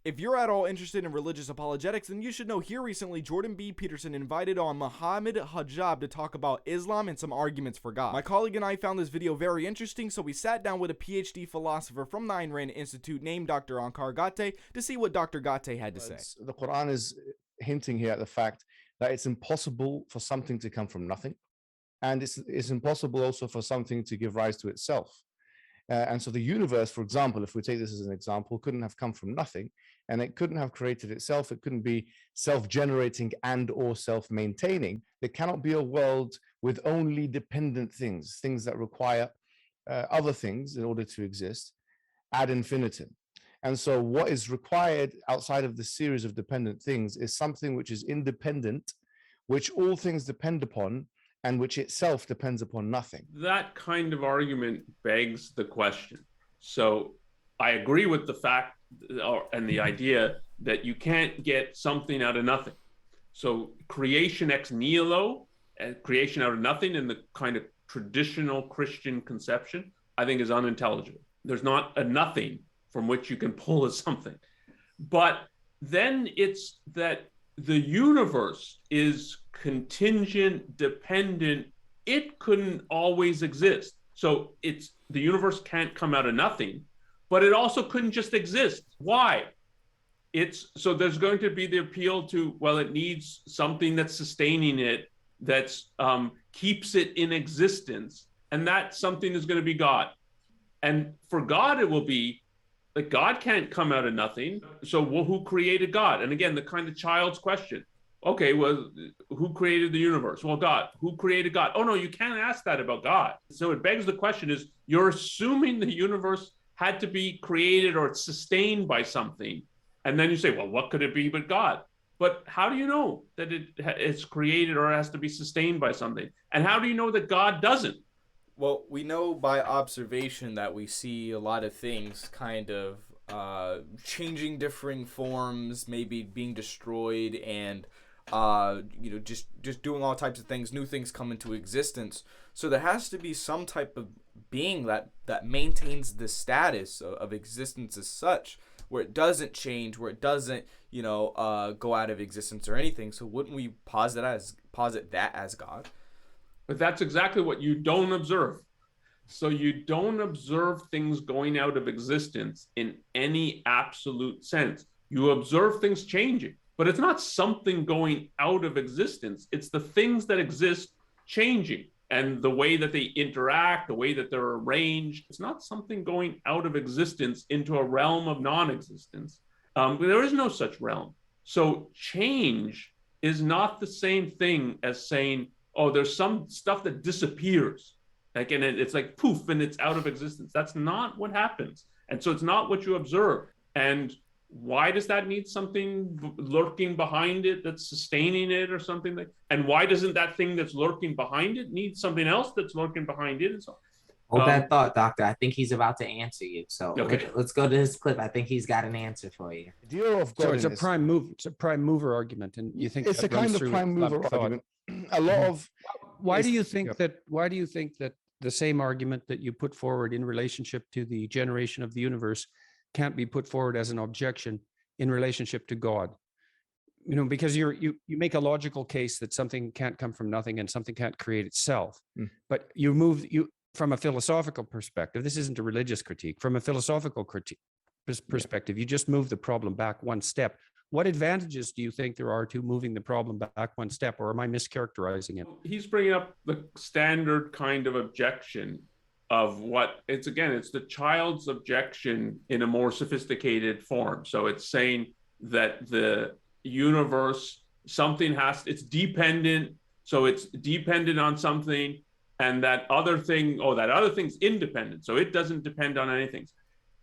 If you're at all interested in religious apologetics, then you should know here recently Jordan B. Peterson invited on Mohammed Hijab to talk about Islam and some arguments for God. My colleague and I found this video very interesting, so we sat down with a PhD philosopher from the Ayn Rand Institute named Dr. Onkar Ghate to see what Dr. Ghate had to say. The Quran is hinting here at the fact that it's impossible for something to come from nothing, and it's impossible also for something to give rise to itself. And so the universe, for example, if we take this as an example, couldn't have come from nothing, and it couldn't have created itself. It couldn't be self-generating and or self-maintaining. There cannot be a world with only dependent things that require other things in order to exist ad infinitum. And so what is required outside of the series of dependent things is something which is independent, which all things depend upon, and which itself depends upon nothing. That kind of argument begs the question. So I agree with the fact and the idea that you can't get something out of nothing. So creation ex nihilo, creation out of nothing in the kind of traditional Christian conception, I think is unintelligible. There's not a nothing from which you can pull a something. But then it's that the universe is contingent, dependent. It couldn't always exist. So the universe can't come out of nothing, but it also couldn't just exist. Why? So there's going to be the appeal to, well, it needs something that's sustaining it, that's keeps it in existence. And that something is going to be God. And for God, it will be like God can't come out of nothing. So who created God? And again, the kind of child's question. Okay, well, who created the universe? Well, God. Who created God? Oh, no, you can't ask that about God. So it begs the question is, you're assuming the universe had to be created or sustained by something. And then you say, well, what could it be but God? But how do you know that it's created or has to be sustained by something? And how do you know that God doesn't? Well, we know by observation that we see a lot of things kind of changing different forms, maybe being destroyed, and just doing all types of things. New things come into existence. So there has to be some type of being that maintains the status of existence as such, where it doesn't change, where it doesn't go out of existence or anything. So wouldn't we posit that as God? But that's exactly what you don't observe. So you don't observe things going out of existence in any absolute sense. You observe things changing, but it's not something going out of existence. It's the things that exist changing, and the way that they interact, the way that they're arranged. It's not something going out of existence into a realm of non-existence. There is no such realm. So change is not the same thing as saying, oh, there's some stuff that disappears. Like, and it's like poof, and it's out of existence. That's not what happens. And so it's not what you observe. And why does that need something lurking behind it that's sustaining it or something like? And why doesn't that thing that's lurking behind it need something else that's lurking behind it? And so, hold that thought, Doctor. I think he's about to answer you. So okay. let's go to his clip. I think he's got an answer for you. So it's a prime move. It's a prime mover argument, and you think it's a kind of prime mover argument. A lot of why do you think that the same argument that you put forward in relationship to the generation of the universe can't be put forward as an objection in relationship to God? Because you make a logical case that something can't come from nothing and something can't create itself. But you from a philosophical perspective, this isn't a religious critique. From a philosophical perspective, you just move the problem back one step. What advantages do you think there are to moving the problem back one step, or am I mischaracterizing it? He's bringing up the standard kind of objection of it's the child's objection in a more sophisticated form. So it's saying that the universe, it's dependent. So it's dependent on something, and that other thing's independent. So it doesn't depend on anything.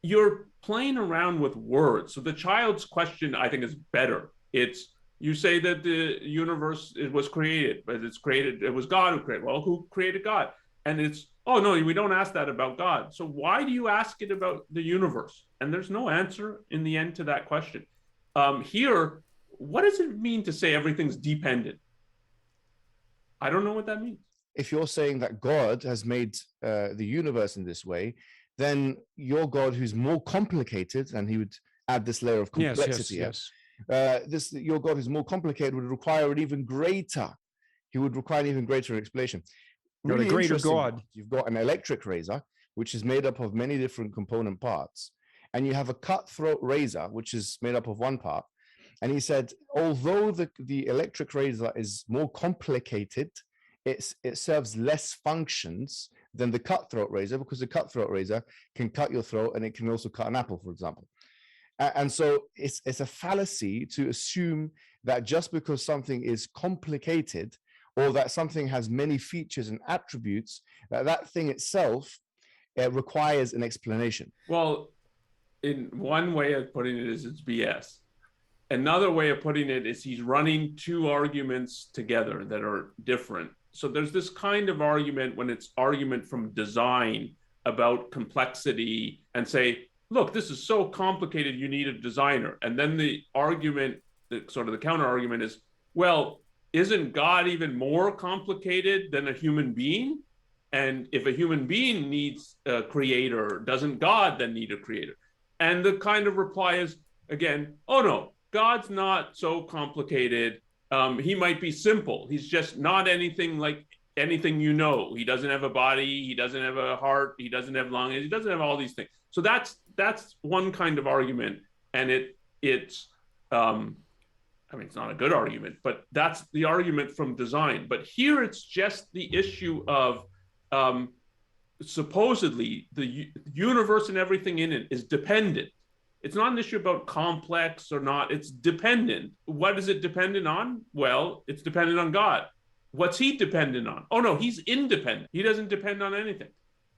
You're playing around with words. So the child's question, I think, is better. You say that the universe was created, but it was God who created. Well, who created God? And oh no, we don't ask that about God. So why do you ask it about the universe? And there's no answer in the end to that question. Here, what does it mean to say everything's dependent? I don't know what that means. If you're saying that God has made the universe in this way, then your God, who's more complicated, and he would add this layer of Yes, complexity. yes, Here. yes. This your God is more complicated would require an even greater. He would require an even greater explanation. Or the Really greater interesting, God. you've got an electric razor, which is made up of many different component parts, and you have a cutthroat razor, which is made up of one part. And he said, although the electric razor is more complicated, it serves less functions than the cutthroat razor, because the cutthroat razor can cut your throat and it can also cut an apple, for example. And so it's a fallacy to assume that just because something is complicated or that something has many features and attributes, that thing itself requires an explanation. Well, in one way of putting it is it's BS. Another way of putting it is he's running two arguments together that are different. So there's this kind of argument when it's argument from design about complexity and say, look, this is so complicated, you need a designer. And then the argument, sort of the counter argument is, well, isn't God even more complicated than a human being? And if a human being needs a creator, doesn't God then need a creator? And the kind of reply is, again, oh no, God's not so complicated. He might be simple. He's just not anything like anything you know. He doesn't have a body. He doesn't have a heart. He doesn't have lungs. He doesn't have all these things. So that's one kind of argument, and it's I mean, it's not a good argument, but that's the argument from design. But here it's just the issue of supposedly the universe and everything in it is dependent. It's not an issue about complex or not. It's dependent. What is it dependent on? Well, it's dependent on God. What's he dependent on? Oh, no, he's independent. He doesn't depend on anything.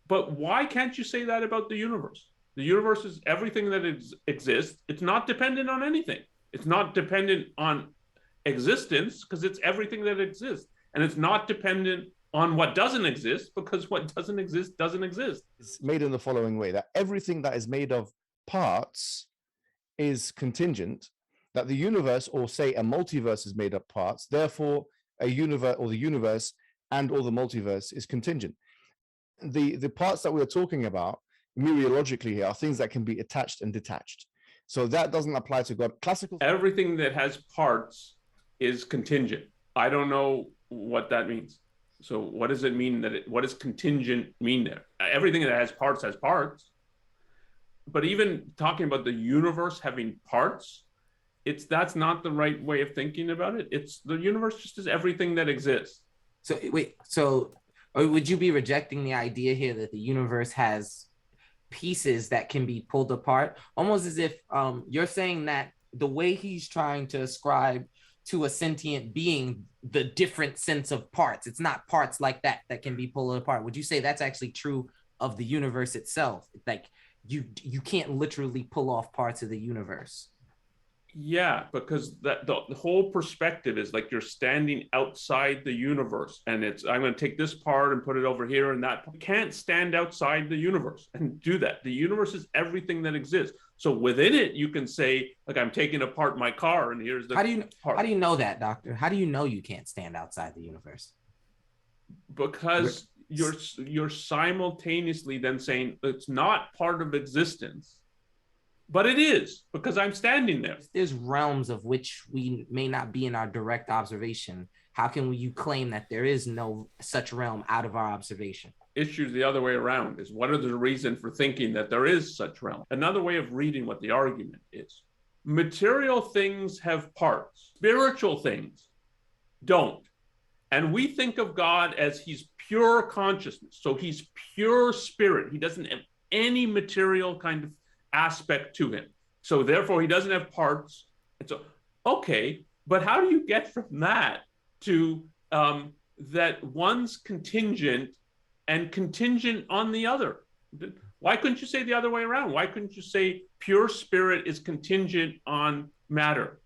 But why can't you say that about the universe? The universe is everything that exists. It's not dependent on anything. It's not dependent on existence because it's everything that exists. And it's not dependent on what doesn't exist because what doesn't exist doesn't exist. It's made in the following way, that everything that is made of parts is contingent, that the universe, or say a multiverse, is made of parts, therefore a universe or the universe and or the multiverse is contingent. The parts that we're talking about mereologically here are things that can be attached and detached. So that doesn't apply to God. Classical. Everything that has parts is contingent. I don't know what that means. So what does it mean what does contingent mean there? Everything that has parts has parts. But even talking about the universe having parts, that's not the right way of thinking about it. It's the universe just is everything that exists. So wait, so or would you be rejecting the idea here that the universe has pieces that can be pulled apart? Almost as if you're saying that the way he's trying to ascribe to a sentient being the different sense of parts, it's not parts like that can be pulled apart. Would you say that's actually true of the universe itself? Like you can't literally pull off parts of the universe. Yeah, because the whole perspective is like you're standing outside the universe, and I'm going to take this part and put it over here and that. You can't stand outside the universe and do that. The universe is everything that exists. So within it, you can say, like, I'm taking apart my car, and here's the part. How do you know that, Doctor? How do you know you can't stand outside the universe? Because you're simultaneously then saying it's not part of existence. But it is, because I'm standing there. There's realms of which we may not be in our direct observation. How can you claim that there is no such realm out of our observation? Issues the other way around is what are the reason for thinking that there is such realm? Another way of reading what the argument is. Material things have parts. Spiritual things don't. And we think of God as he's pure consciousness. So he's pure spirit. He doesn't have any material kind of aspect to him. So therefore he doesn't have parts. And so, okay, but how do you get from that to that one's contingent and contingent on the other? Why couldn't you say the other way around? Why couldn't you say pure spirit is contingent on matter?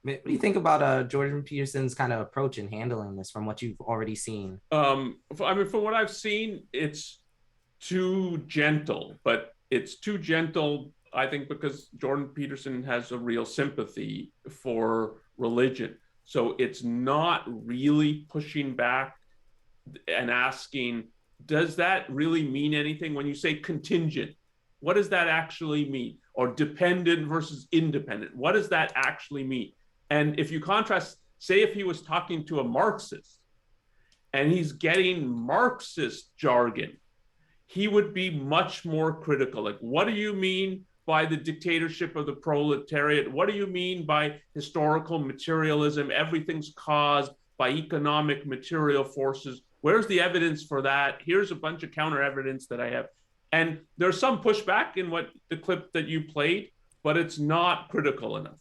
What do you think about Jordan Peterson's kind of approach in handling this from what you've already seen? I mean, from what I've seen, it's too gentle, but it's too gentle, I think, because Jordan Peterson has a real sympathy for religion. So it's not really pushing back and asking, does that really mean anything? When you say contingent, what does that actually mean? or dependent versus independent. What does that actually mean? And if you contrast, say if he was talking to a Marxist and he's getting Marxist jargon, he would be much more critical. Like, what do you mean by the dictatorship of the proletariat? What do you mean by historical materialism? Everything's caused by economic material forces. Where's the evidence for that? Here's a bunch of counter evidence that I have. And there's some pushback in what the clip that you played, but it's not critical enough.